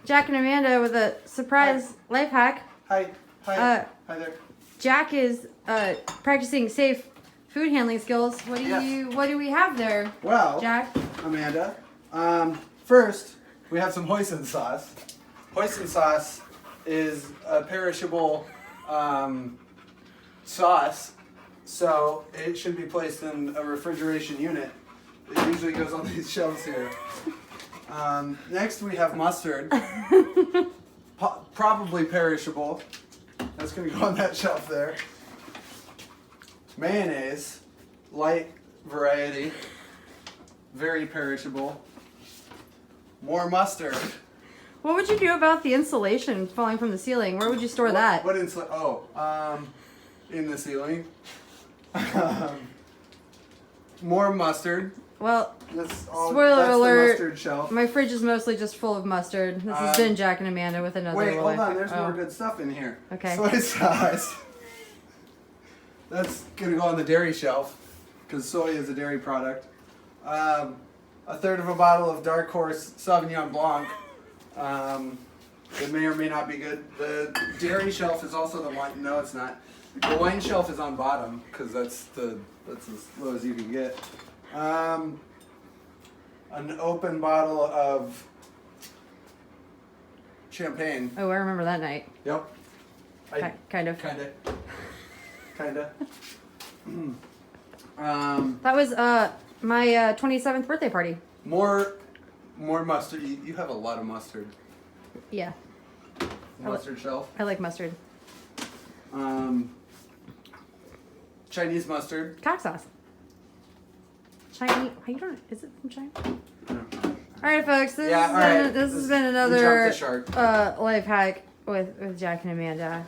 Jack and Amanda with a surprise life hack. Hi. Hi there. Jack is practicing safe food handling skills. What do we have there? Well, Jack, Amanda. First, we have some hoisin sauce. Hoisin sauce is a perishable sauce, so it should be placed in a refrigeration unit. It usually goes on these shelves here. Next, we have mustard, probably perishable. That's going to go on that shelf there. Mayonnaise, light variety, very perishable. More mustard. what would you do about the insulation falling from the ceiling? Where would you store that? What insulation? Oh, in the ceiling. More mustard. Well, That's spoiler alert, the mustard shelf. my fridge is mostly just full of mustard. This has been Jack and Amanda with another Wait, hold life on. hack. There's more good stuff in here. Okay. Soy sauce. That's going to go on the dairy shelf because soy is a dairy product. A third of a bottle of Dark Horse Sauvignon Blanc. It may or may not be good. The dairy shelf is also the wine. No, it's not. The wine shelf is on bottom because that's as low as you can get. An open bottle of champagne. Oh, I remember that night. Yep. Kind of. Kinda. That was my 27th birthday party. More mustard. You have a lot of mustard. Yeah, Mustard shelf. I like mustard. Chinese mustard. Cock sauce. Chinese. You don't. Is it from China? All right, folks. This has been another life hack with Jack and Amanda.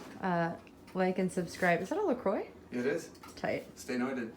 Like and subscribe. Is that a LaCroix? It is. Tight. Stay noted.